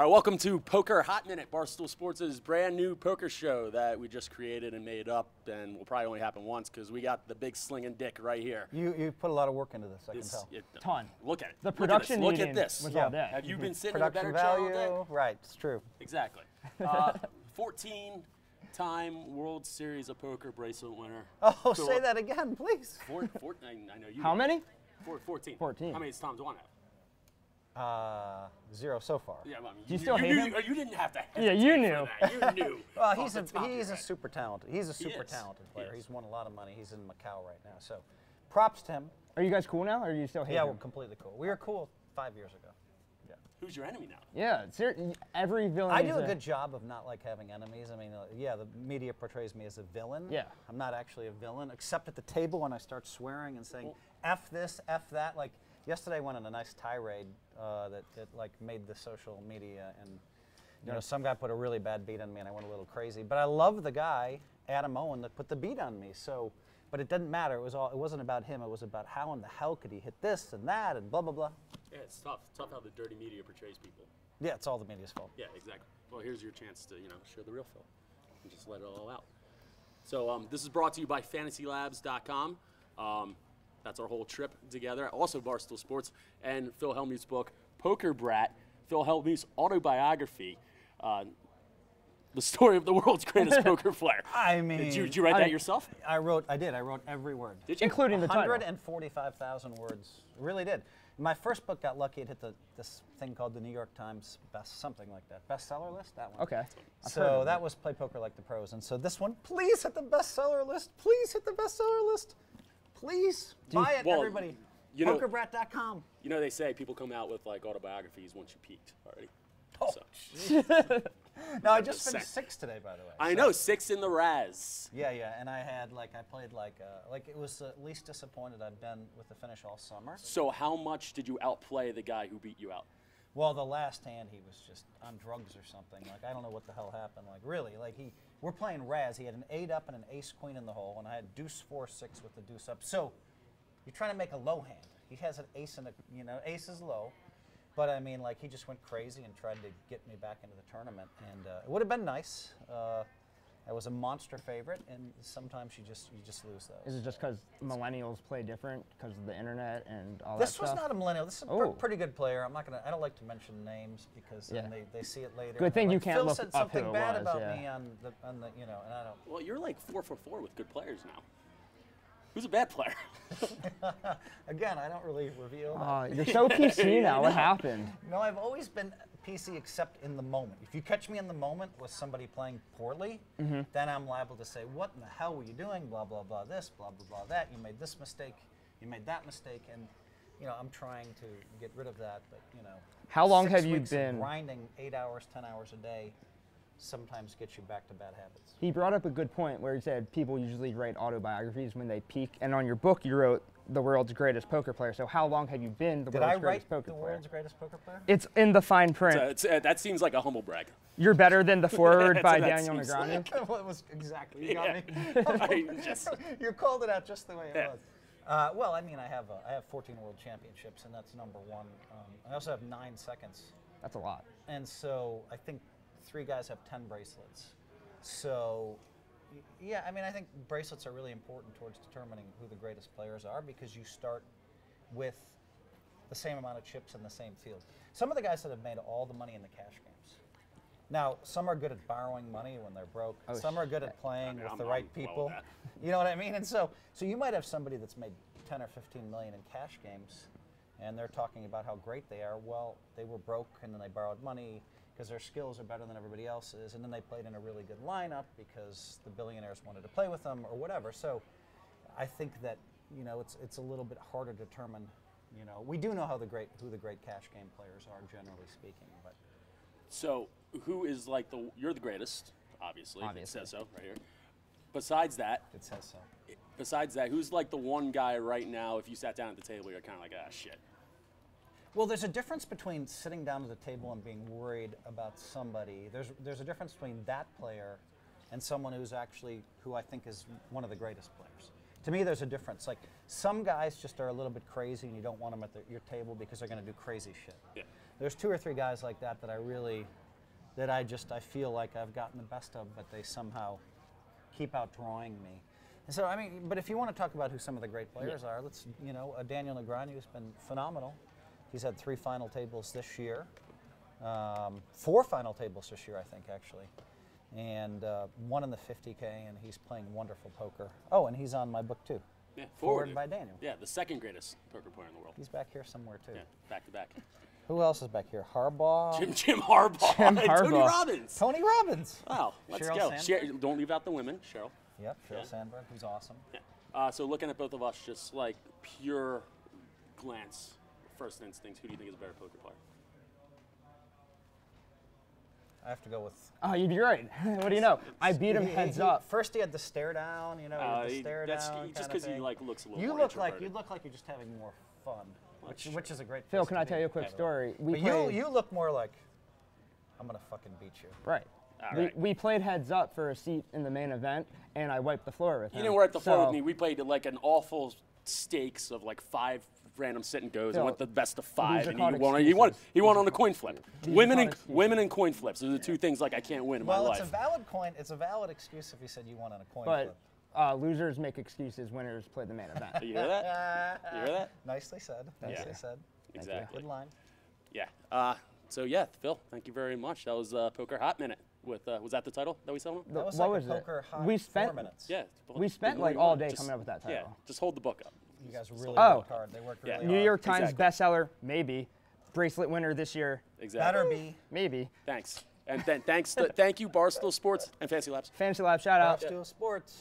All right, welcome to Poker Hot Minute, Barstool Sports' brand new poker show that we just created and made up, and will probably only happen once because we got the big slinging dick right here. You put a lot of work into this, I can tell. Ton. Look at it. The production Look at this. was all day. Have you been sitting in a Production better chair value, all day? right, it's true. Exactly. 14-time World Series of Poker bracelet winner. Oh, Phil, say that again, please. I know you. How many? 14. 14. How many times won it? 0 so far. Yeah, I mean, Do you still hate him? You didn't have to. Yeah, you knew. You knew. Well, off the top of your he's a head. super talented. He's a super is. talented He player. is. He's won a lot of money. He's in Macau right now. So, props to him. Are you guys cool now, or do you still hate Yeah, him? we're completely cool. We were cool 5 years ago. Yeah. Who's your enemy now? Yeah, every villain. I is do a good job of not like having enemies. I mean, yeah, the media portrays me as a villain. Yeah. I'm not actually a villain, except at the table when I start swearing and saying, F this, F that. Like, yesterday I went on a nice tirade that like made the social media, and you know, some guy put a really bad beat on me and I went a little crazy. But I love the guy, Adam Owen, that put the beat on me. So, but it didn't matter. It wasn't about him. It was about how in the hell could he hit this and that and blah blah blah. Yeah, it's tough. It's tough how the dirty media portrays people. Yeah, it's all the media's fault. Yeah, exactly. Well, here's your chance to, show the real Phil and just let it all out. So this is brought to you by FantasyLabs.com. That's our whole trip together. Also Barstool Sports and Phil Hellmuth's book, Poker Brat, Phil Hellmuth's autobiography, the story of the world's greatest poker player. I mean, Did you write that yourself? I wrote every word. Did you? Including the title. 145,000 words. It really did. My first book got lucky. It hit this thing called the New York Times something like that. Bestseller list, that one. Okay. I've heard So of that it. was Play Poker Like the Pros. And so this one, please hit the bestseller list. Please hit the bestseller list. Please buy it, Well, everybody. you know- PokerBrat.com. You know, they say people come out with like autobiographies once you peaked already. Oh, So, No, I just Just finished saying. 6 today, by the way. I So- know, 6 in the Raz. Yeah, yeah, and I had I played like it was the least disappointed I've been with the finish all summer. So how much did you outplay the guy who beat you out? Well, the last hand he was just on drugs or something. Like I don't know what the hell happened. Like really, we're playing Raz. He had an 8 up and an ace queen in the hole, and I had deuce 4-6 with the deuce up. So you're trying to make a low hand. He has an ace and ace is low. But I mean, like he just went crazy and tried to get me back into the tournament, and it would have been nice. I was a monster favorite, and sometimes you just lose those. Is it just because millennials play different because of the internet and all This that was stuff? not a millennial. This is a Oh. pretty good player. I don't like to mention names because then Yeah. they see it later. Good thing Like, you can't Phil look said up who something it bad was, about yeah. me on the and I don't. Well, you're like 4 for 4 with good players now. Who's a bad player? Again, I don't really reveal. That. You're so PC now. What happened? No, I've always been PC except in the moment. If you catch me in the moment with somebody playing poorly, then I'm liable to say, what in the hell were you doing? Blah, blah, blah, this, blah, blah, blah, that. You made this mistake. You made that mistake. And, I'm trying to get rid of that. But, How long 6 have you weeks of been? grinding 8 hours, 10 hours a day sometimes gets you back to bad habits. He brought up a good point where he said people usually write autobiographies when they peak, and on your book you wrote the world's greatest poker player. So how long have you been the Did I world's write greatest poker the player? world's greatest poker player? It's in the fine print. That seems like a humble brag. You're better than the forward by That Daniel seems Negreanu. Well, it was exactly. You got me. You called it out just the way it was. Well, I mean, I have 14 world championships, and that's number one. I also have 9 seconds, That's a lot. and so I think 3 guys have 10 bracelets. So, yeah, I mean, I think bracelets are really important towards determining who the greatest players are because you start with the same amount of chips in the same field. Some of the guys that have made all the money in the cash games. Now, some are good at borrowing money when they're broke. Oh, some are good at shit. playing with the I'm right well people. with that. You know what I mean? And so you might have somebody that's made 10 or 15 million in cash games, and they're talking about how great they are. Well, they were broke, and then they borrowed money because their skills are better than everybody else's, and then they played in a really good lineup because the billionaires wanted to play with them or whatever. So I think that it's a little bit harder to determine. We do know who the great cash game players are, generally speaking, but. So, who is like you're the greatest, obviously. Obviously. It says so right here. Besides that, It says so. who's like the one guy right now, if you sat down at the table, you're kind of like, ah, shit. Well, there's a difference between sitting down at the table and being worried about somebody. There's a difference between that player and someone who I think is one of the greatest players. To me, there's a difference. Like, some guys just are a little bit crazy and you don't want them at your table because they're going to do crazy shit. Yeah. There's 2 or 3 guys like that I really, I feel like I've gotten the best of, but they somehow keep outdrawing me. And so, I mean, but if you want to talk about who some of the great players are, let's, Daniel Negreanu has been phenomenal. He's had 3 final tables this year, 4 final tables this year, I think, actually, and 1 in the 50K, and he's playing wonderful poker. Oh, and he's on my book too. Yeah, Forward by Daniel. Yeah, the 2nd greatest poker player in the world. He's back here somewhere too. Yeah, back to back. Who else is back here? Harbaugh. Jim Harbaugh. Jim And Harbaugh. Tony Robbins. Tony Robbins. Wow, let's Cheryl go. Sandberg. Don't leave out the women, Cheryl. Yep, Phil Sandberg, who's awesome. Yeah. So looking at both of us, just like pure glance, first instincts, who do you think is a better poker player? I have to go with. Oh, you'd be right. What do you know? I beat him heads up. First, he had the stare down. He had the stare down. Just because he looks a little you more look like introverted. you're just having more fun, which is a great. Phil, place can to I tell be. you a quick story? But you look more like I'm gonna fucking beat you. Right. All right. We played heads up for a seat in the main event, and I wiped the floor with him. You didn't wipe the floor with So- me. We played like an awful stakes of like 5 random sit and goes. Phil, and went the best of 5, these are and called he won on the coin flip. These are Women called and excuses. coin flips. Those are the 2 things like I can't win in my Well, life. it's a valid coin. It's a valid excuse if you said you won on a coin But flip. losers make excuses, winners play the main event. You hear that? You hear that? Nicely said. Nicely said. Exactly. Good line. Yeah. So yeah, Phil, thank you very much. That was Poker Hot Minute. With was that the title that we said on? That was What like was a it? poker hot We 4 spent- minutes. Yeah. We spent do like what you all want. day Just- coming up with that Yeah. title. Just hold the book up. You guys really Oh. worked hard. They worked Yeah. really New hard. York Times Exactly. bestseller, maybe. Bracelet winner this year, Exactly. Better be. maybe. Thanks. And thank you Barstool Sports and Fantasy Labs. Fantasy Lab, shout out. Barstool Sports.